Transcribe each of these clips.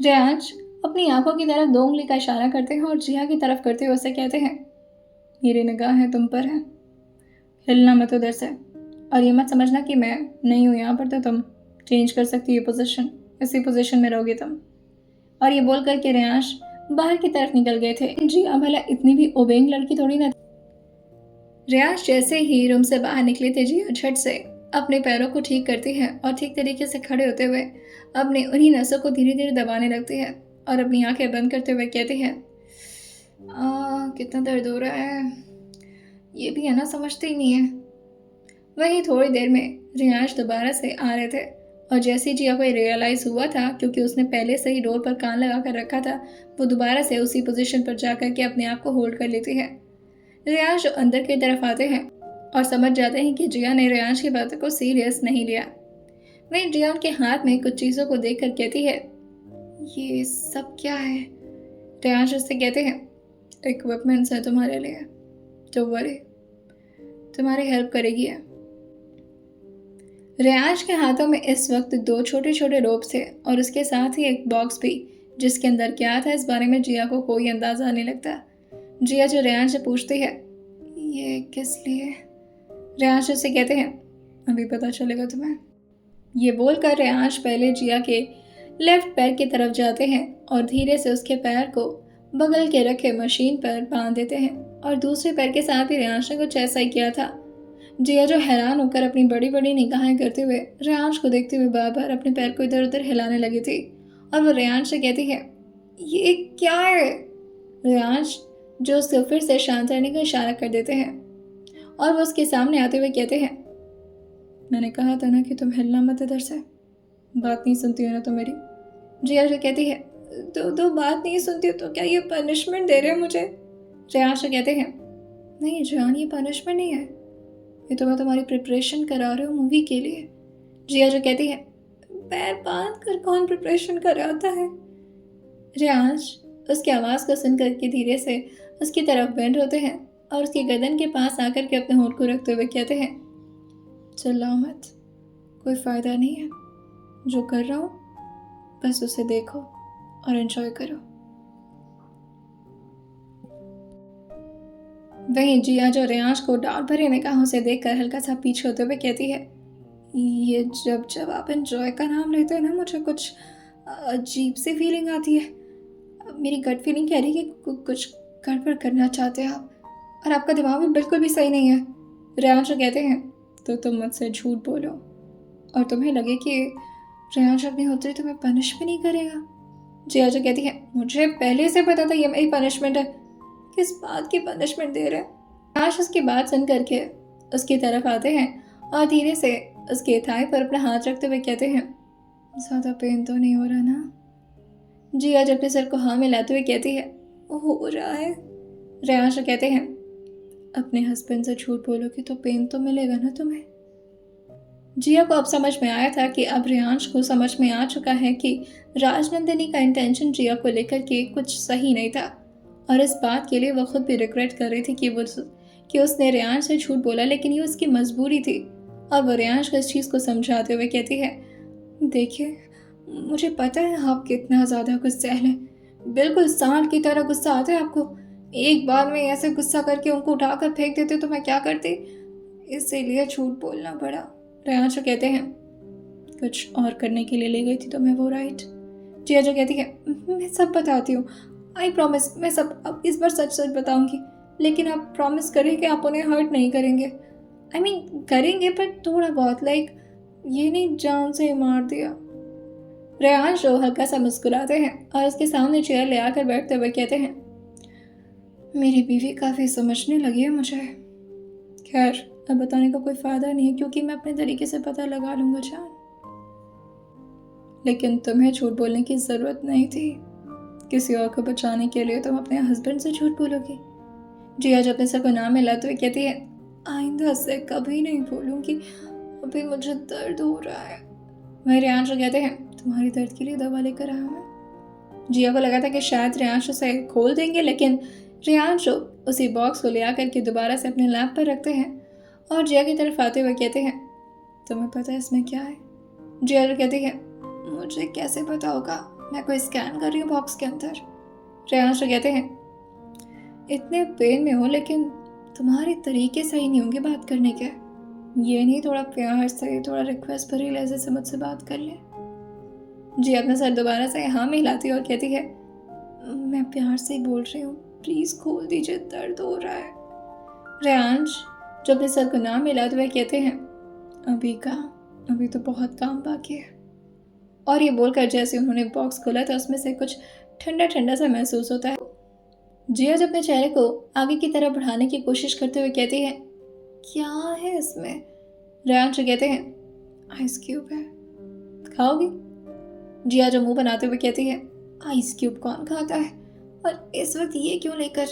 रियाज अपनी आंखों की तरफ 2 उंगली का इशारा करते हैं और जिया की तरफ करते हुए उसे कहते हैं, मेरी निगाहें तुम पर है, हिलना मत उधर से। और ये मत समझना कि मैं नहीं हूँ यहाँ पर तो तुम चेंज कर सकती हो पोजीशन, इसी पोजीशन में रहोगे तुम। और ये बोल करके रियांश बाहर की तरफ निकल गए थे। जिया भला इतनी भी ओबेइंग लड़की थोड़ी ना। रियांश जैसे ही रूम से बाहर निकले थे, जिया झट से अपने पैरों को ठीक करती है और ठीक तरीके से खड़े होते हुए अपने उन्हीं नसों को धीरे धीरे दबाने लगती है और अपनी आंखें बंद करते हुए कहती है, कितना दर्द हो रहा है, ये भी है ना, समझते ही नहीं है। वहीं थोड़ी देर में रियांश दोबारा से आ रहे थे और जैसे ही जिया को रियलाइज़ हुआ था, क्योंकि उसने पहले से ही डोर पर कान लगा कर रखा था, वो दोबारा से उसी पोजीशन पर जाकर के अपने आप को होल्ड कर लेती है। रियांश अंदर की तरफ आते हैं और समझ जाते हैं कि जिया ने रियांश की बातों को सीरियस नहीं लिया। वहीं जिया उनके हाथ में कुछ चीज़ों को देख कर कहती है, ये सब क्या है? रियांश उससे कहते हैं, इक्विपमेंट्स है तुम्हारे लिए, डोंट वरी, तुम्हारी हेल्प करेगी है। रियांश के हाथों में इस वक्त 2 छोटे छोटे रोप थे और उसके साथ ही एक बॉक्स भी, जिसके अंदर क्या था इस बारे में जिया को कोई अंदाजा नहीं लगता। जिया जो रियांश से पूछती है, ये किस लिए? रियांश उससे कहते हैं, अभी पता चलेगा तुम्हें। ये बोलकर रियांश पहले जिया के लेफ्ट पैर की तरफ जाते हैं और धीरे से उसके पैर को बगल के रखे मशीन पर बांध देते हैं और दूसरे पैर के साथ ही रियांश ने कुछ ऐसा ही किया था। जिया जो हैरान होकर अपनी बड़ी बड़ी निगाहें करते हुए रियांश को देखते हुए बार बार अपने पैर को इधर उधर हिलाने लगी थी और वो रियांश से कहती है, ये क्या है? रियांश जो उसको फिर से शांत रहने का इशारा कर देते हैं और वो उसके सामने आते हुए कहते हैं, मैंने कहा था ना कि तुम हिलना मत इधर से, बात नहीं सुनती हो ना तो मेरी। जिया जो कहती है, तो बात नहीं सुनती हो तो क्या ये पनिशमेंट दे रहे हो मुझे? रियांश कहते हैं, नहीं जान, ये पनिशमेंट नहीं है, ये तो मैं तुम्हारी प्रिपरेशन करा रही हूँ मूवी के लिए। जिया जो कहती है, पैर बांध कर कौन प्रिपरेशन कराता है? रियांश उसकी आवाज़ को सुन करके धीरे से उसकी तरफ बेंड होते हैं और उसकी गर्दन के पास आकर के अपने होंठ को रखते हुए कहते हैं, चिल्लाओ मत, कोई फ़ायदा नहीं है, जो कर रहा हूँ बस उसे देखो और एंजॉय करो। वहीं जिया जो रियांश को डांट भरे निगाहों से देखकर हल्का सा पीछे होते हुए कहती है, ये जब आप एंजॉय का नाम लेते हैं ना, मुझे कुछ अजीब सी फीलिंग आती है। मेरी गट फीलिंग कह रही है कि कुछ गड़बड़ करना चाहते हैं आप, और आपका दिमाग भी बिल्कुल भी सही नहीं है। रियांश कहते हैं, तो तुम मुझसे झूठ बोलो और तुम्हें लगे कि रियांश अपनी होती तुम्हें पनिश भी नहीं करेगा। जिया जो कहती है, मुझे पहले से पता था ये मेरी पनिशमेंट है, किस बात की पनिशमेंट दे रहे हैं? रियांश उसकी बात सुन करके उसकी तरफ आते हैं और धीरे से उसके थाई पर अपना हाथ रखते हुए कहते हैं, ज़्यादा पेन तो नहीं हो रहा ना? जिया जो अपने सर को हाँ मिलाते हुए कहती है, हो रहा है। रियांश कहते हैं, अपने हस्बैंड से झूठ बोलोगे तो पेन तो मिलेगा ना तुम्हें? जिया को अब समझ में आया था कि अब रियांश को समझ में आ चुका है कि राजनंदिनी का इंटेंशन जिया को लेकर के कुछ सही नहीं था और इस बात के लिए वह खुद भी रिग्रेट कर रही थी कि उसने रियांश से झूठ बोला, लेकिन ये उसकी मजबूरी थी। और वो रियांश को इस चीज़ को समझाते हुए कहती है, देखिए मुझे पता है आप कितना ज़्यादा गुस्सैल हैं, बिल्कुल सांड की तरह गुस्सा आता है आपको। एक बार में ऐसे गुस्सा करके उनको उठाकर फेंक देते तो मैं क्या करती, इसीलिए झूठ बोलना पड़ा। रियांश कहते हैं, कुछ और करने के लिए ले गई थी तो मैं वो, राइट? जिया जो कहती है, मैं सब बताती हूँ, आई प्रॉमिस, मैं सब अब इस बार सच सच बताऊंगी, लेकिन आप प्रॉमिस करें कि आप उन्हें हर्ट नहीं करेंगे। आई मीन करेंगे पर थोड़ा बहुत, लाइक ये नहीं जान से मार दिया। रियांश हल्का सा मुस्कुराते हैं और उसके सामने चेयर ले आकर बैठते हुए कहते हैं, मेरी बीवी काफ़ी समझने लगी है मुझे। खैर अब बताने का कोई फ़ायदा नहीं है क्योंकि मैं अपने तरीके से पता लगा लूँगा जान, लेकिन तुम्हें झूठ बोलने की ज़रूरत नहीं थी। किसी और को बचाने के लिए तुम अपने हस्बैंड से झूठ बोलोगी। जिया जब अपने सर को नाम मिलाते हुए कहती है, आइंदा से कभी नहीं बोलूँगी, अभी मुझे दर्द हो रहा है। वह रियांश कहते हैं, तुम्हारी दर्द के लिए दवा लेकर आया मैं। जिया को लगा था कि शायद रियांश उसे खोल देंगे, लेकिन रियांश उसी बॉक्स को ले आकर के दोबारा से अपने लैप पर रखते हैं और जिया की तरफ आते हुए कहते हैं, तुम्हें पता है इसमें क्या है? जिया कहती है, मुझे कैसे पता होगा, मैं कोई स्कैन कर रही हूँ बॉक्स के अंदर। रेयांश कहते हैं, इतने पेन में हो लेकिन तुम्हारे तरीके सही नहीं होंगे बात करने के। ये नहीं थोड़ा प्यार से, थोड़ा रिक्वेस्ट भरी लहजे से मुझसे बात कर ले। जी अपना सर दोबारा से हाँ में हिलाती है और कहती है, मैं प्यार से ही बोल रही हूँ, प्लीज खोल दीजिए, दर्द हो रहा है। रेयांश जो अपने सर को ना मिलाते हुए कहते हैं, अभी कहाँ, अभी तो बहुत काम बाकी है। और ये बोलकर जैसे उन्होंने बॉक्स खोला तो उसमें से कुछ ठंडा ठंडा सा महसूस होता है। जिया जब अपने चेहरे को आगे की तरफ बढ़ाने की कोशिश करते हुए कहती है, क्या है इसमें? रेयांश कहते हैं, आइस क्यूब है, खाओगी? जिया जो मुंह बनाते हुए कहती है, आइस क्यूब कौन खाता है, और इस वक्त ये क्यों लेकर?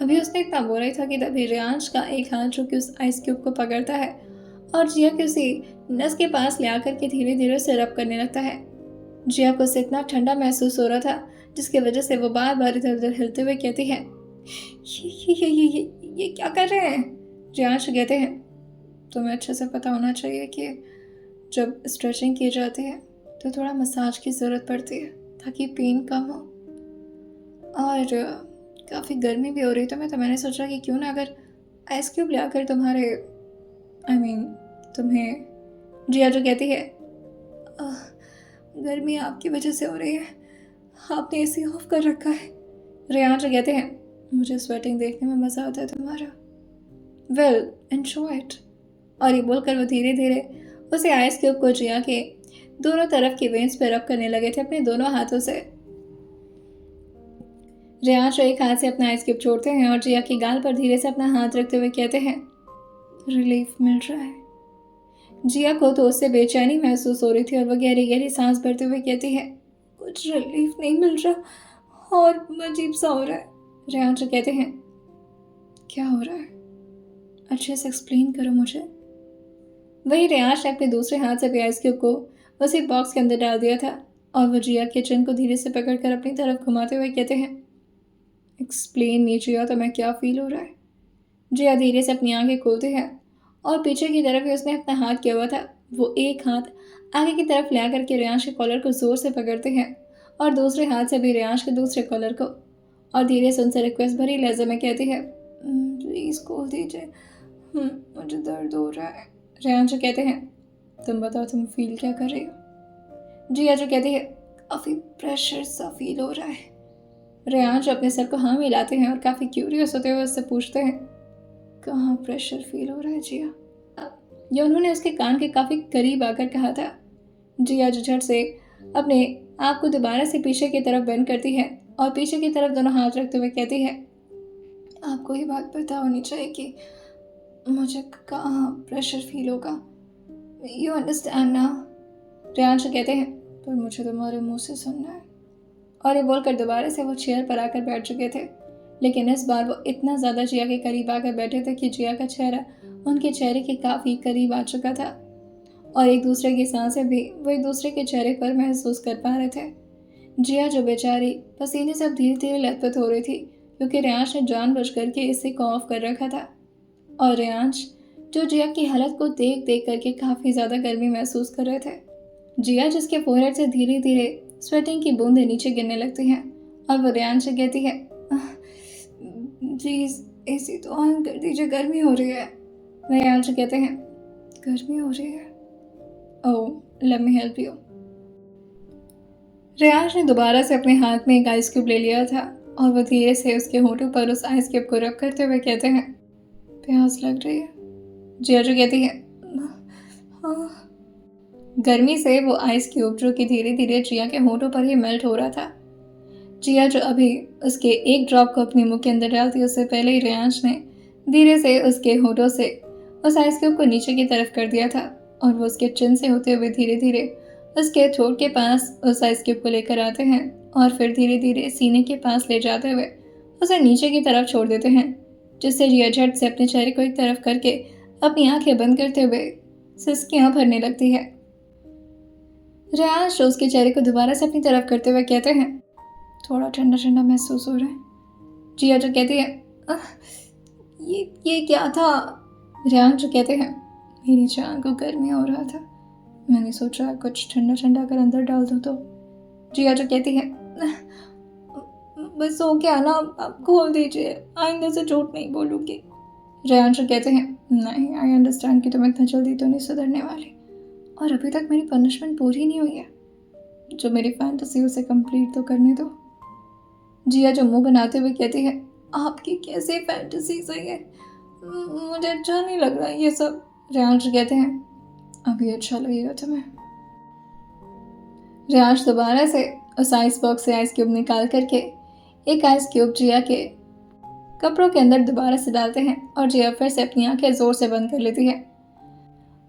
अभी उसने इतना बोला ही था कि तभी रेयांश का एक हाथ जो कि उस आइस क्यूब को पकड़ता है और जिया के उसी नस के पास ले आकर के धीरे धीरे उसे रब करने लगता है। जिया को उससे इतना ठंडा महसूस हो रहा था जिसकी वजह से वो बार बार इधर उधर हिलते हुए कहती है, ये क्या कर रहे हैं? रेयांश कहते हैं, तुम्हें अच्छे से पता होना चाहिए कि जब स्ट्रेचिंग की जाती है तो थोड़ा मसाज की ज़रूरत पड़ती है ताकि पेन कम हो, और काफ़ी गर्मी भी हो रही तो मैंने सोचा कि क्यों ना अगर आइस क्यूब ले आकर तुम्हारे तुम्हें। जिया जो कहती है, गर्मी आपकी वजह से हो रही है, आपने एसी ऑफ कर रखा है। रेयांश कहते हैं, मुझे स्वेटिंग देखने में मज़ा आता है तुम्हारा। Well enjoy it. और ये बोलकर वो धीरे धीरे उसे आइस क्यूब को जिया के दोनों तरफ की वेंस पे रब करने लगे थे अपने दोनों हाथों से। रेयांश एक हाथ से अपना आइस क्यूब छोड़ते हैं और जिया की गाल पर धीरे से अपना हाथ रखते हुए कहते हैं, रिलीफ मिल रहा है। जिया को तो उससे बेचैनी महसूस हो रही थी और वह गहरी गहरी सांस भरते हुए कहती है, कुछ रिलीफ नहीं मिल रहा और अजीब सा हो रहा है। रेयांश कहते हैं, क्या हो रहा है, अच्छे से एक्सप्लेन करो मुझे। वही रेयांश ने अपने दूसरे हाथ से भी आइस क्यूब को उसी बॉक्स के अंदर डाल दिया था और वह जिया के चिन को धीरे से पकड़कर अपनी तरफ घुमाते हुए कहते हैं, एक्सप्लेन नहीं जिया तो मैं क्या फील हो रहा है। जिया धीरे से अपनी आंखें खोलती है और पीछे की तरफ ही उसने अपना हाथ किया हुआ था वो एक हाथ आगे की तरफ ले आकर के रेयांश के कॉलर को जोर से पकड़ते हैं और दूसरे हाथ से भी रेयांश के दूसरे कॉलर को, और धीरे से उनसे रिक्वेस्ट भरी लहजे में कहती है, प्लीज़ खोल दीजिए, मुझे दर्द हो रहा है। रेयांश कहते हैं, तुम बताओ तुम फील क्या कर रही हो? जिया जो कहती है, काफ़ी प्रेशर सा फील हो रहा है। रेयांश अपने सर को हाँ मिलाते हैं और काफ़ी क्यूरियस होते हुए उससे पूछते हैं, कहाँ प्रेशर फील हो रहा है जिया? ये उन्होंने उसके कान के काफ़ी करीब आकर कहा था। जिया झट से अपने आप को दोबारा से पीछे की तरफ बेंड करती है और पीछे की तरफ दोनों हाथ रखते हुए कहती है, आपको ये बात पता होनी चाहिए कि मुझे कहाँ प्रेशर फील होगा, यू अंडरस्टैंड ना? रेयांश कहते हैं, पर मुझे तुम्हारे मुंह से सुनना है। और ये बोलकर दोबारा से वो चेयर पर आकर बैठ चुके थे, लेकिन इस बार वो इतना ज़्यादा जिया के करीब आकर बैठे थे कि जिया का चेहरा उनके चेहरे के काफ़ी करीब आ चुका था और एक दूसरे की सांसें भी वो एक दूसरे के चेहरे पर महसूस कर पा रहे थे। जिया जो बेचारी पसीने से अब धीरे धीरे लथपथ हो रही थी क्योंकि रेयांश ने जानबूझकर के एसी को ऑफ कर रखा था, और रेयांश जो जिया की हालत को देख देख करके काफ़ी ज़्यादा गर्मी महसूस कर रहे थे। जिया जिसके फोरहेड से धीरे धीरे स्वेटिंग की बूंदें नीचे गिरने लगती हैं और वो रेयांश से कहती है, प्लीज़ एसी तो ऑन कर दीजिए, गर्मी हो रही है। रेयांश कहते हैं, गर्मी हो रही है, oh let me help you. Reyansh ने दोबारा से अपने हाथ में एक आइस क्यूब ले लिया था और वो धीरे से उसके होठों पर उस आइस क्यूब को रब करते हुए कहते हैं, प्यास लग रही है। जिया जो कहती है, हाँ। गर्मी से वो आइस क्यूब जो कि धीरे धीरे जिया के होठों पर ही मेल्ट हो रहा था। जिया जो अभी उसके एक ड्रॉप को अपने मुंह के अंदर डालती उससे पहले ही रेयांश ने धीरे से उसके होठों से उस आइस क्यूब को नीचे की तरफ कर दिया था और वो उसके चिन से होते हुए धीरे धीरे उसके ठोड़ के पास उस आइस क्यूब को लेकर आते हैं और फिर धीरे धीरे सीने के पास ले जाते हुए उसे नीचे की तरफ छोड़ देते हैं, जिससे जिया झट से अपने चेहरे को एक तरफ करके अपनी आंखें बंद करते हुए सिसकियां भरने लगती है। रेयांश उसके चेहरे को दोबारा से अपनी तरफ करते हुए कहते हैं, थोड़ा ठंडा ठंडा महसूस हो रहा है। जिया जो कहती है, ये क्या था? रेयांश जो कहते हैं, मेरी जान को गर्मी हो रहा था, मैंने सोचा कुछ ठंडा ठंडा कर अंदर डाल दूँ तो। जिया जो कहती है, बस हो गया ना, आप खोल दीजिए, आइंदा से झूठ नहीं बोलूँगी। रेहान जो कहते हैं, नहीं, आई अंडरस्टैंड कि तुम इतना जल्दी तो नहीं सुधरने वाली, और अभी तक मेरी पनिशमेंट पूरी नहीं हुई है। जो मेरी फैंटेसी उसे कंप्लीट तो करने दो। जिया जो मुंह बनाते हुए कहती है, आपकी कैसी फैंटेसी सही है, मुझे अच्छा नहीं लग रहा ये सब। रेहान कहते हैं, अभी अच्छा लगेगा तुम्हें। रेहान दोबारा से उस आइस बॉक्स से आइस क्यूब निकाल करके एक आइस क्यूब जिया के कपड़ों के अंदर दोबारा से डालते हैं और जिया फिर से अपनी आंखें जोर से बंद कर लेती है।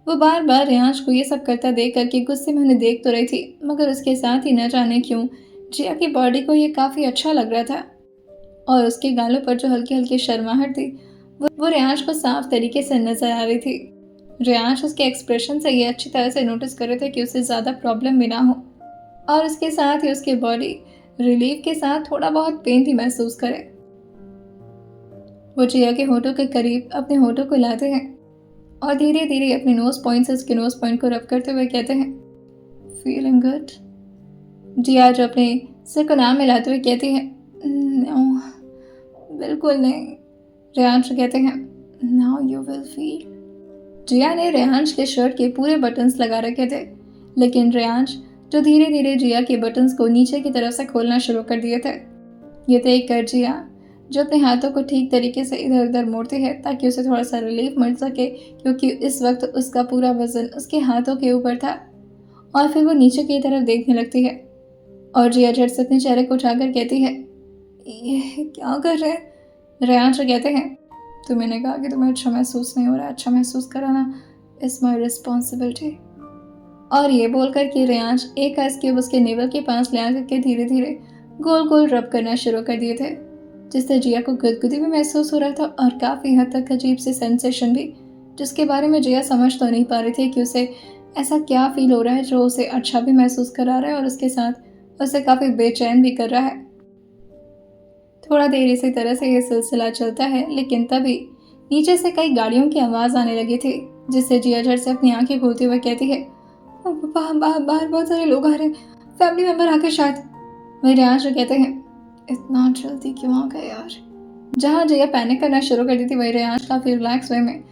वो बार बार रेहान को ये सब करता देख करके गुस्से में उन्हें देख तो रही थी, मगर उसके साथ ही न जाने क्यों जिया की बॉडी को ये काफ़ी अच्छा लग रहा था, और उसके गालों पर जो हल्की हल्की शर्माहट थी वो रेहान को साफ तरीके से नजर आ रही थी। रेहान उसके एक्सप्रेशन से ये अच्छी तरह से नोटिस कर रहे थे कि उसे ज़्यादा प्रॉब्लम भी ना हो, और उसके साथ ही उसकी बॉडी रिलीफ के साथ थोड़ा बहुत पेन भी महसूस करे। वो जिया के होठों के करीब अपने होठों को लाते हैं और धीरे धीरे अपने नोज पॉइंट से उसके नोज पॉइंट को रब करते हुए कहते हैं, फीलिंग गुड। जिया जो अपने सिर को नाम मिलाते हुए कहती है, नो, बिल्कुल नहीं। रेहान कहते हैं, नाउ यू विल फील। जिया ने रेहान के शर्ट के पूरे बटन्स लगा रखे थे, लेकिन रेहान जो धीरे धीरे जिया के बटन्स को नीचे की तरफ से खोलना शुरू कर दिए थे। ये देख कर जिया जो अपने हाथों को ठीक तरीके से इधर उधर मोड़ती है ताकि उसे थोड़ा सा रिलीफ मिल सके, क्योंकि इस वक्त उसका पूरा वजन उसके हाथों के ऊपर था, और फिर वो नीचे की तरफ देखने लगती है और जिया झट से अपने चेहरे को उठाकर कहती है, ये क्या कर रहे हैं? रेहान कहते हैं, तो मैंने कहा कि तुम्हें अच्छा महसूस नहीं हो रहा, अच्छा महसूस कराना इज माई रिस्पॉन्सिबिलिटी। और ये बोलकर कि रेहान एक आइस क्यूब उसके नेवल के पास ले आकर के धीरे धीरे गोल गोल रब करना शुरू कर दिए थे, जिससे जिया को गुदगुदी भी महसूस हो रहा था और काफ़ी हद तक अजीब सी सेंसेशन भी, जिसके बारे में जिया समझ तो नहीं पा रही थी कि उसे ऐसा क्या फील हो रहा है जो उसे अच्छा भी महसूस करा रहा है और उसके साथ उसे काफ़ी बेचैन भी कर रहा है। थोड़ा देर इसी तरह से ये सिलसिला चलता है, लेकिन तभी नीचे से कई गाड़ियों की आवाज़ आने लगी थी, जिससे जिया झट से अपनी आंखें खोलते हुए कहती है, बाहर बहुत सारे लोग आ रहे हैं, फैमिली मेंबर आके शायद। वही रेहान कहते हैं, इतना जल्दी क्यों आ गए यार। जहाँ जिया पैनिक करना शुरू कर दी थी, वही रेहान काफ़ी रिलैक्स वे में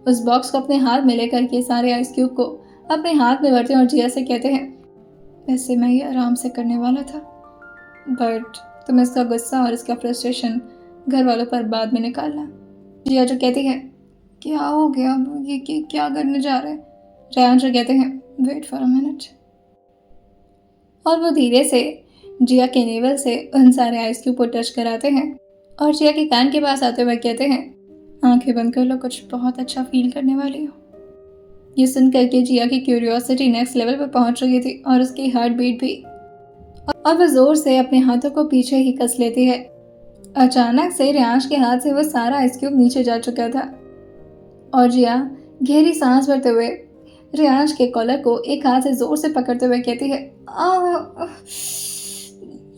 उस बॉक्स को अपने हाथ में लेकर के सारे आइस क्यूब को अपने हाथ में भरते हैं और जिया से कहते हैं, वैसे मैं ये आराम से करने वाला था, बट तुम इसका गुस्सा और इसका फ्रस्ट्रेशन घर वालों पर बाद में निकालना। जिया जो कहती है, क्या हो गया, ये क्या करने जा रहे हैं? रेहान कहते हैं, वेट फॉर अ मिनट। और वो धीरे से जिया के नेवल से उन सारे आइस क्यूब को टच कराते हैं और जिया के कान के पास आते हुए कहते हैं, आंखें बंद कर लो, कुछ बहुत अच्छा फील करने वाली हो। ये सुन करके जिया की क्यूरियोसिटी नेक्स्ट लेवल पर पहुंच चुकी थी और उसकी हार्ट बीट भी, और वह जोर से अपने हाथों को पीछे ही कस लेती है। अचानक से रेहान के हाथ से वह सारा आइस क्यूब नीचे जा चुका था और जिया गहरी सांस भरते हुए रेहान के कॉलर को एक हाथ से जोर से पकड़ते हुए कहती है,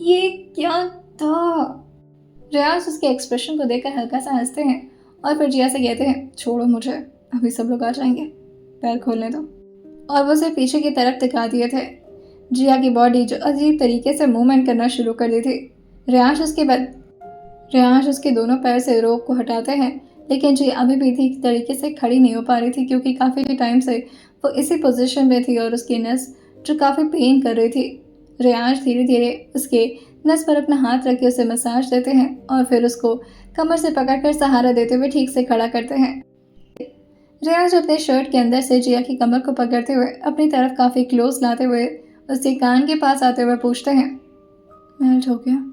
ये क्या था? रेहान उसके एक्सप्रेशन को देखकर हल्का सा हंसते हैं और फिर जिया से कहते हैं, छोड़ो मुझे, अभी सब लोग आ जाएंगे, पैर खोलने दो। और वो उसे पीछे की तरफ दिखा दिए थे। जिया की बॉडी जो अजीब तरीके से मूवमेंट करना शुरू कर दी थी। रेहान उसके दोनों पैर से रोप को हटाते हैं, लेकिन जिया अभी भी ठीक तरीके से खड़ी नहीं हो पा रही थी, क्योंकि काफ़ी टाइम से वो इसी पोजीशन में थी और उसकी नस जो काफ़ी पेन कर रही थी। रेहान धीरे धीरे उसके नस पर अपना हाथ रख के उसे मसाज देते हैं और फिर उसको कमर से पकड़कर सहारा देते हुए ठीक से खड़ा करते हैं। रेहान अपने शर्ट के अंदर से जिया की कमर को पकड़ते हुए अपनी तरफ काफ़ी क्लोज लाते हुए उसके कान के पास आते हुए पूछते हैं, मेल्ट हो गया?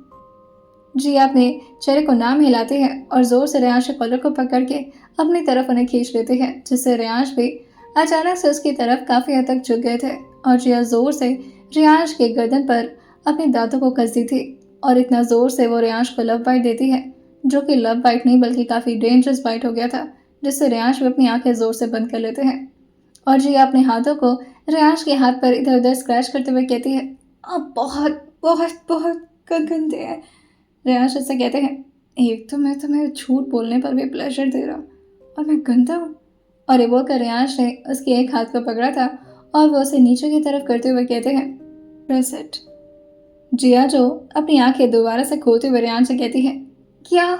जिया अपने चेहरे को नाम हिलाते हैं और जोर से रेहान के कॉलर को पकड़ के अपनी तरफ उन्हें खींच लेते हैं, जिससे रेहान भी अचानक से उसकी तरफ काफ़ी हद तक झुक गए थे और जिया जोर से रेहान के गर्दन पर अपने दांतों को कसती थी और इतना जोर से वो रेहान को लव बाइट देती है, जो कि लव बाइट नहीं बल्कि काफ़ी डेंजरस बाइट हो गया था, जिससे रेहान भी अपनी आंखें जोर से बंद कर लेते हैं और जिया अपने हाथों को रेहान के हाथ पर इधर उधर स्क्रैच करते हुए कहती है, आप बहुत बहुत बहुत गंदे हैं। रेहान से कहते हैं, एक तो मैं तुम्हें झूठ बोलने पर भी प्लेजर दे रहा और मैं गंदा हूँ? और ये बोलकर रेहान ने उसके एक हाथ को पकड़ा था और वो उसे नीचे की तरफ करते हुए कहते हैं, प्रेस इट। जिया जो अपनी आंखें दोबारा से खोलते हुए रेयान से कहती है, क्या?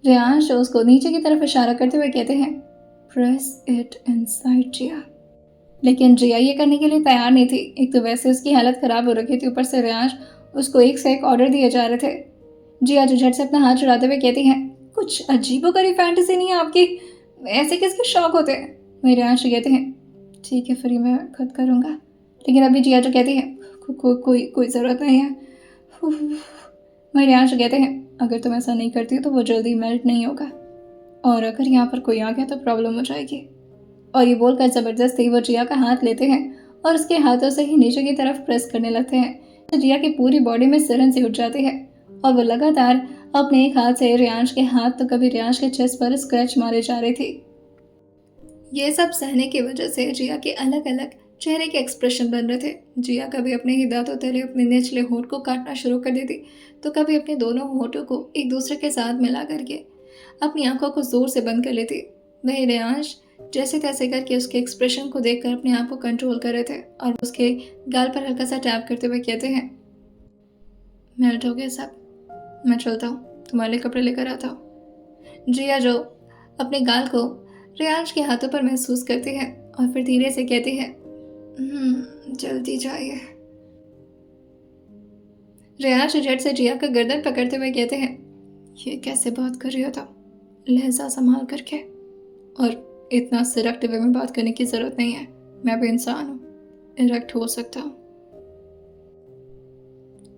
रेयान जो उसको नीचे की तरफ इशारा करते हुए कहते हैं, प्रेस इट इनसाइड जिया। लेकिन जिया ये करने के लिए तैयार नहीं थी। एक तो वैसे उसकी हालत खराब हो रखी थी, ऊपर से रेयान उसको एक से एक ऑर्डर दिए जा रहे थे। जिया जो झट से अपना हाथ छुड़ाते हुए कहती है, कुछ अजीबोगरीब फैंटेसी नहीं है आपकी? ऐसे किसके शौक होते हैं? मेरे आंसू कहते हैं, ठीक है फिर ये मैं खुद करूँगा। लेकिन अभी जिया जो कहती है, कोई ज़रूरत नहीं है। मेरे आंसू कहते हैं, अगर तुम ऐसा नहीं करती तो वो जल्दी मेल्ट नहीं होगा, और अगर यहाँ पर कोई आ गया तो प्रॉब्लम हो जाएगी। और ये बोलकर ज़बरदस्ती वो जिया का हाथ लेते हैं और उसके हाथों से ही नीचे की तरफ प्रेस करने लगते हैं। तो जिया की पूरी बॉडी में सिरन सी उठ जाती है और वो लगातार अपने एक हाथ से रियांश के हाथ तो कभी रियांश के चेस्ट पर स्क्रैच मारे जा रही थी। ये सब सहने की वजह से जिया के अलग अलग चेहरे के एक्सप्रेशन बन रहे थे। जिया कभी अपने ही दांतों तले अपने निचले होंठ को काटना शुरू कर देती, तो कभी अपने दोनों होंठों को एक दूसरे के साथ मिला करके अपनी आंखों को जोर से बंद कर लेती। वही रियांश जैसे तैसे करके उसके एक्सप्रेशन को देखकर अपने आप को कंट्रोल कर रहे थे और उसके गाल पर हल्का सा टैप करते हुए कहते हैं, मेल्ट हो गया सब, मैं चलता हूँ, तुम्हारे लिए कपड़े लेकर आता हूँ। जिया जो अपने गाल को रियांश के हाथों पर महसूस करती है और फिर धीरे से कहती है, जल्दी जाइए। रियांश झट से जिया का गर्दन पकड़ते हुए कहते हैं, ये कैसे बात कर रही हो तुम? लहजा संभाल करके, और इतना सिरक्ट वे में बात करने की जरूरत नहीं है। मैं भी इंसान हूँ, इरेक्ट हो सकता हूँ।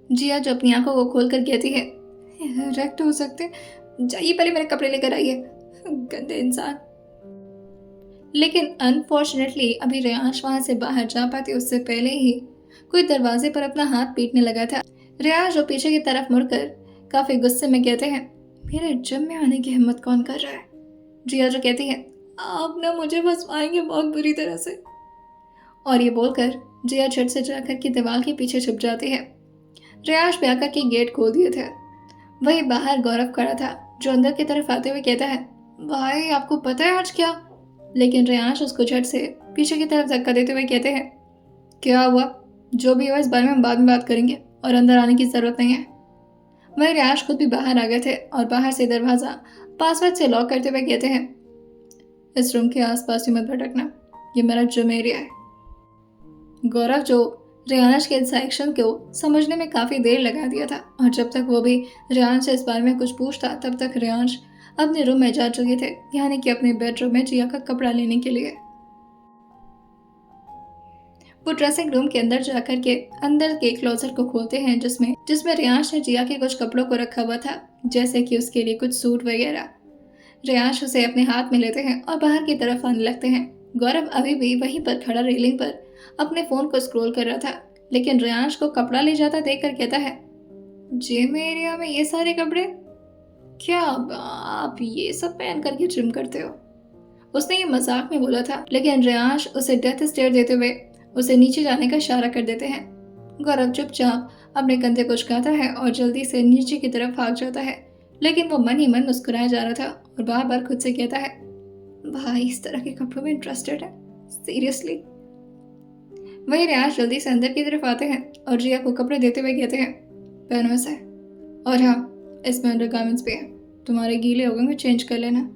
जिया जो अपनी आंखों को खोल कर कहती है, इरेक्ट हो सकते? जाइए पहले मेरे कपड़े लेकर आइए, गंदे इंसान। लेकिन अनफॉर्चुनेटली अभी रियांश वहां से बाहर जा पाती उससे पहले ही कोई दरवाजे पर अपना हाथ पीटने लगा था। रियांश जो पीछे की तरफ मुड़कर काफी गुस्से में कहते हैं, मेरे जिम में आने की हिम्मत कौन कर रहा है? जिया जो कहती है, आप ना मुझे फंसवाएंगे बहुत बुरी तरह से। और ये बोलकर जिया झट से जाकर की दीवार के पीछे छुप जाती है। रियांश भी आकर के गेट खोल दिए थे। वही बाहर गौरव खड़ा था जो अंदर की तरफ आते हुए कहता है, भाई आपको पता है आज क्या? लेकिन रियांश उसको झट से पीछे की तरफ धक्का देते हुए कहते हैं, क्या हुआ? जो भी हुआ इस बारे में हम बाद में बात करेंगे और अंदर आने की जरूरत नहीं है। वही रियांश खुद भी बाहर आ गए थे और बाहर से दरवाजा पासवर्ड से लॉक करते हुए कहते हैं, इस रूम के आसपास ही मत भटकना, ये मेरा जिम एरिया है। गौरव जो रियांश के इस एक्शन को समझने में काफी देर लगा दिया था और जब तक वो भी रियांश से इस बारे में कुछ पूछता तब तक रियांश अपने रूम में जा चुके थे, यानी कि अपने बेडरूम में जिया का कपड़ा लेने के लिए। वो ड्रेसिंग रूम के अंदर जाकर के अंदर के क्लोजर को खोलते हैं जिसमें रियांश ने जिया के कुछ कपड़ों को रखा हुआ था, जैसे कि उसके लिए कुछ सूट वगैरह। रियांश उसे अपने हाथ में लेते हैं और बाहर की तरफ आने लगते हैं। गौरव अभी भी वहीं पर खड़ा रेलिंग पर अपने फोन को स्क्रॉल कर रहा था, लेकिन रियांश को कपड़ा ले जाता देखकर कहता है, जिम एरिया में ये सारे कपड़े? क्या आप ये सब पहन करके जिम करते हो? उसने ये मजाक में बोला था, लेकिन रियांश उसे डेथ स्टेयर देते हुए उसे नीचे जाने का इशारा कर देते हैं। गौरव चुपचाप अपने कंधे को झुकाता है और जल्दी से नीचे की तरफ भाग जाता है, लेकिन वो मन ही मन मुस्कुराया जा रहा था और बार बार खुद से कहता है, भाई इस तरह के कपड़ों में इंटरेस्टेड है सीरियसली। वही रियांश जल्दी से अंदर की तरफ आते हैं और जिया को कपड़े देते हुए कहते हैं, पहनो इसे, और हाँ इसमें अंडरगारमेंट्स भी है, तुम्हारे गीले हो गए चेंज कर लेना।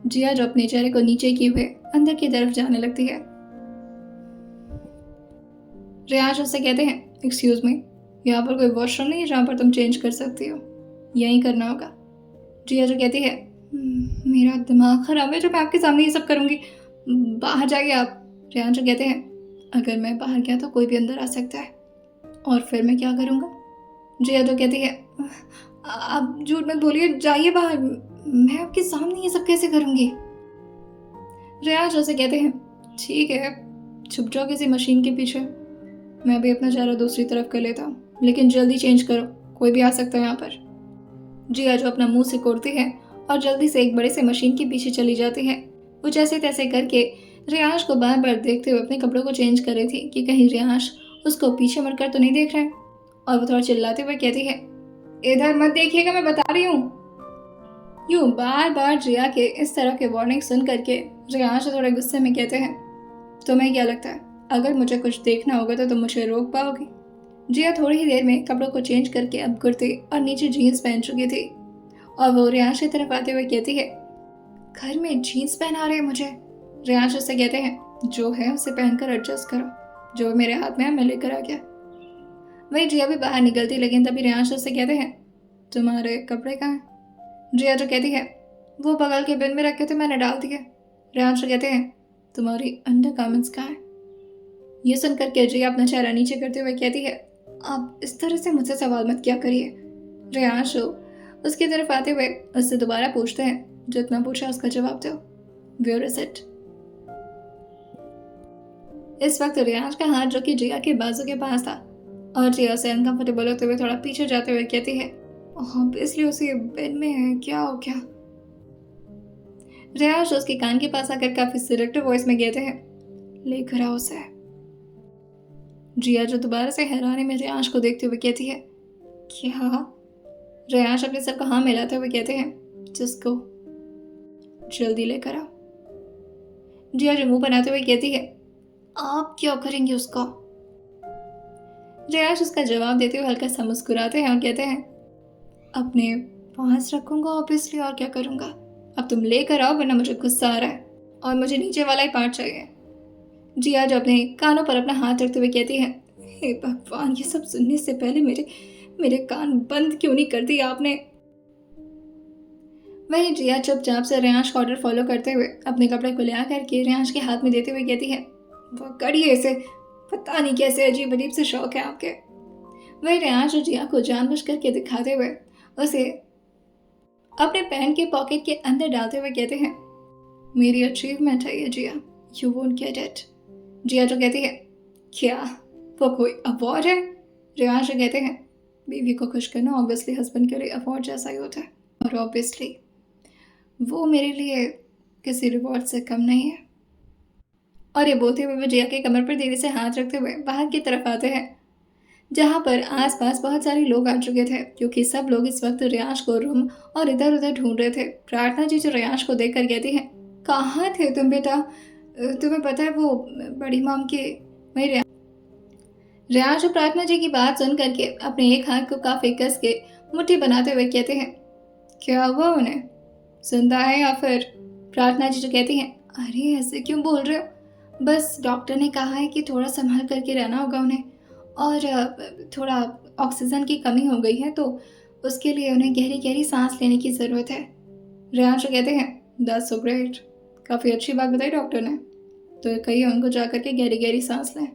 जिया जो अपने चेहरे को नीचे किए हुए अंदर की तरफ जाने लगती है। रियांश उससे कहते हैं, एक्सक्यूज मी, यहाँ पर कोई वॉशरूम नहीं है जहाँ पर तुम चेंज कर सकती हो? यहीं करना होगा। जिया जो कहती है, मेरा दिमाग खराब है जो मैं आपके सामने ये सब करूँगी, बाहर जाइए आप। रियांश जो कहते हैं, अगर मैं बाहर गया तो कोई भी अंदर आ सकता है, और फिर मैं क्या करूँगा? जिया जो कहती है, आप झूठ मत बोलिए, जाइए बाहर, मैं आपके सामने ये सब कैसे करूँगी? रियांश उसे कहते हैं, ठीक है छुप जाओ किसी मशीन के पीछे, मैं भी अपना चेहरा दूसरी तरफ कर लेता हूँ, लेकिन जल्दी चेंज करो, कोई भी आ सकता है यहाँ पर। जिया जो अपना मुंह सिकोड़ती है और जल्दी से एक बड़े से मशीन के पीछे चली जाती है। वो जैसे तैसे करके रियांश को बार बार देखते हुए अपने कपड़ों को चेंज कर रही थी कि कहीं रियांश उसको पीछे मुड़कर तो नहीं देख रहे हैं, और वो थोड़ा चिल्लाते हुए कहती है, इधर मत देखिएगा, मैं बता रही हूँ। यूं बार बार जिया के इस तरह के वार्निंग सुन करके रियांश थोड़े गुस्से में कहते हैं, तुम्हें क्या लगता है अगर मुझे कुछ देखना होगा तो तुम मुझे रोक पाओगी? जिया थोड़ी ही देर में कपड़ों को चेंज करके अब कुर्ते और नीचे जीन्स पहन चुकी थी और वो रियांश की तरफ आते हुए कहती है, घर में जीन्स पहना रहे मुझे। रियांश उससे कहते हैं, जो है उसे पहनकर एडजस्ट करो, जो मेरे हाथ में है मैं लेकर आ गया। वही जिया भी बाहर निकलती, लेकिन तभी रियांश उससे कहते हैं, तुम्हारे कपड़े कहाँ हैं? जिया जो कहती है, वो बगल के बिन में रखे थे, मैंने डाल दिए। रियांश कहते हैं, तुम्हारी अंडर गारमेंट्स कहाँ है? ये सुनकर के जिया अपना चेहरा नीचे करते हुए कहती है, आप इस तरह से मुझसे सवाल मत क्या करिए। रियांश उसकी तरफ आते हुए उससे दोबारा पूछते हैं, जितना पूछा उसका जवाब दो, वेयर इज इट? इस वक्त रियांश का हाथ जो कि जिया के बाजू के पास था और जिया से अनकंफर्टेबल होते हुए थोड़ा पीछे जाते हुए कहती है, ऑब्वियसली उसे बेड में है, क्या हो गया? रियांश उसके कान के पास आकर काफी सिलेक्टिव वॉइस में कहते हैं, लेकर आओ उसे। जिया जो दोबारा से हैरानी में रियांश को देखते हुए कहती है, क्या? रियांश अपने सर को हाँ मिलाते हुए कहते हैं, जिसको जल्दी लेकर आओ। जिया जो मुंह बनाते हुए कहती है, आप क्या करेंगे उसका? रियांश उसका जवाब देते हुए हल्का सा मुस्कुराते हैं और कहते हैं, अपने पास रखूंगा ऑब्वियसली, और क्या करूंगा। अब तुम लेकर आओ वरना मुझे गुस्सा आ रहा है और मुझे नीचे वाला ही पार्ट चाहिए। जिया जो अपने कानों पर अपना हाथ रखते हुए कहती है, हे भगवान, ये सब सुनने से पहले मेरे कान बंद क्यों नहीं कर दिए आपने? वही जिया चुपचाप से रियांश का ऑर्डर फॉलो करते हुए अपने कपड़े को ले आकर के रियांश के हाथ में देते हुए कहती है, वो करिए इसे, पता नहीं कैसे अजीब अजीब से शौक है आपके। वही रियांश और जिया को जानबूझ करके दिखाते हुए उसे अपने पैंट के पॉकेट के अंदर डालते हुए कहते हैं, मेरी अचीवमेंट है ये जिया, यू वोंट गेट इट। जिया जो कहती है, क्या वो कोई अवार्ड है? रियांश जो कहते हैं, बीवी को खुश करना ऑब्वियसली हस्बैंड के लिए अवार्ड जैसा ही होता है, और ऑब्वियसली वो मेरे लिए किसी रिवॉर्ड से कम नहीं है। और ये बोलते हुए वो जिया के कमर पर धीरे से हाथ रखते हुए बाहर की तरफ आते हैं, जहाँ पर आसपास बहुत सारे लोग आ चुके थे, क्योंकि सब लोग इस वक्त रियांश को रूम और इधर उधर ढूंढ रहे थे। प्रार्थना जी जो रियांश को देखकर कहती हैं, कहाँ थे तुम बेटा? तुम्हें पता है वो बड़ी माम के। वही रियांश और प्रार्थना जी की बात सुन करके अपने एक हाथ को काफी कस के मुट्ठी बनाते हुए कहते हैं, क्या हुआ उन्हें? सुनता है या फिर? प्रार्थना जी जो कहती हैं, अरे ऐसे क्यों बोल रहे हो? बस डॉक्टर ने कहा है कि थोड़ा संभाल करके रहना होगा उन्हें, और थोड़ा ऑक्सीजन की कमी हो गई है, तो उसके लिए उन्हें गहरी गहरी सांस लेने की ज़रूरत है। रियांश कहते हैं, दैट्स सो ग्रेट, काफ़ी अच्छी बात बताई डॉक्टर ने, तो कहिए उनको जा कर के गहरी गहरी सांस लें।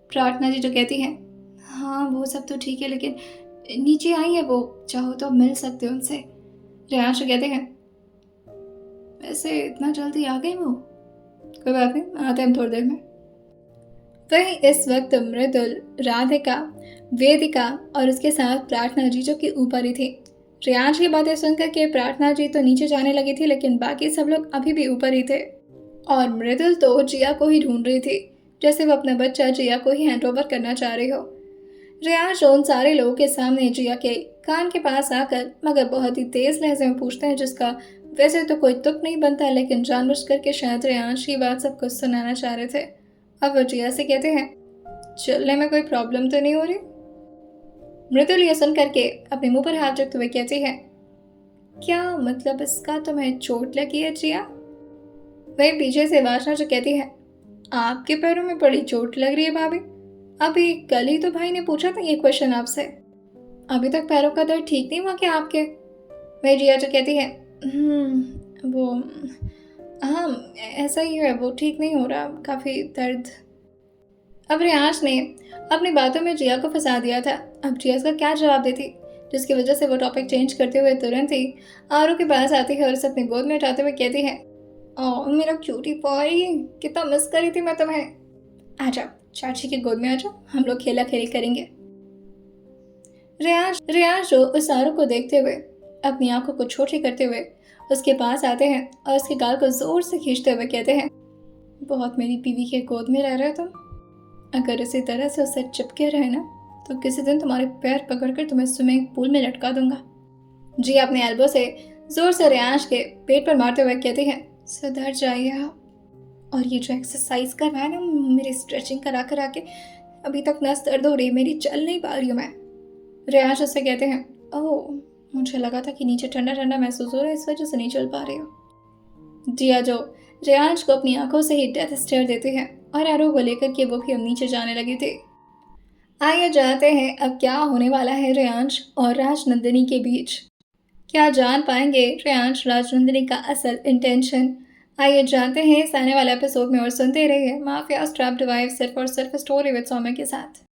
प्रार्थना जी जो कहती हैं, हाँ वो सब तो ठीक है, लेकिन नीचे आई है वो, चाहो तो मिल सकते हो उनसे। रियांश कहते हैं, वैसे इतना जल्दी आ गई वो? कोई बात नहीं, आते हम थोड़ी देर में। वहीं इस वक्त मृदुल, राधिका, वेदिका और उसके साथ प्रार्थना जी जो कि ऊपर ही थी। रियांश की बातें सुनकर के प्रार्थना जी तो नीचे जाने लगी थी, लेकिन बाकी सब लोग अभी भी ऊपर ही थे और मृदुल तो जिया को ही ढूंढ रही थी, जैसे वो अपना बच्चा जिया को ही हैंड ओवर करना चाह रही हो। रियांश उन सारे लोगों के सामने जिया के कान के पास आकर मगर बहुत ही तेज लहजे में पूछते हैं, जिसका वैसे तो कोई तुक नहीं बनता, लेकिन जानबूझ करके शायद रियांश की बात सबको सुनाना चाह रहे थे। अब वो जिया से कहते हैं, चलने में कोई प्रॉब्लम तो नहीं हो रही? मृदुल ये सुन करके अपने मुंह पर हाथ रखते हुए कहती है, क्या मतलब इसका? तुम्हें चोट लगी है जिया? वही पीछे से वासना जो कहती है, आपके पैरों में बड़ी चोट लग रही है भाभी, अभी कल ही तो भाई ने पूछा था ये क्वेश्चन आपसे, अभी तक पैरों का दर्द ठीक नहीं हुआ क्या आपके? वही जिया जो कहती है, वो हाँ ऐसा ही है, वो ठीक नहीं हो रहा, काफ़ी दर्द। अब रियांश ने अपनी बातों में जिया को फंसा दिया था। अब जिया इसका क्या जवाब देती, जिसकी वजह से वो टॉपिक चेंज करते हुए तुरंत ही आरू के पास आती है और उसे अपनी गोद में उठाते हुए कहती है, ओह मेरा क्यूटी बॉय, कितना मिस करी थी मैं तुम्हें, आ जाओ चाची की गोद में आ जाओ, हम लोग खेला खेल करेंगे। रियांश उस आरू को देखते हुए अपनी आंखों को छोटी करते हुए उसके पास आते हैं और उसके गाल को जोर से खींचते हुए कहते हैं, बहुत मेरी बीवी के गोद में रह रहे हो तुम, अगर इसी तरह से उससे चिपके रहे ना तो किसी दिन तुम्हारे पैर पकड़कर तुम्हें स्विमिंग पूल में लटका दूंगा। जी अपने एल्बो से जोर से रियांश के पेट पर मारते हुए कहते हैं, सुधर जाइए आप, और ये जो एक्सरसाइज करवाए ना मेरी स्ट्रेचिंग करा के अभी तक नस दर्द हो रही है मेरी, चल नहीं पा रही हूँ मैं। रेयांश उससे कहते हैं, ओह, मुझे लगा था कि नीचे ठंडा ठंडा महसूस हो रहा है, इस वजह से नहीं चल पा रही हो। जिया जो रेयांश को अपनी आंखों से ही डेथ स्टेयर देते हैं और एरो को लेकर के वो भी अब नीचे जाने लगी थी। आइए जानते हैं अब क्या होने वाला है रेयांश और राजनंदिनी के बीच। क्या जान पाएंगे रेयांश राजनंदिनी का असल इंटेंशन? आइए जानते हैं इस आने वाले एपिसोड में और सुनते रहिए माफिया ट्रैप्ड वाइफ सिर्फ और सिर्फ स्टोरी विद सौम्य के साथ।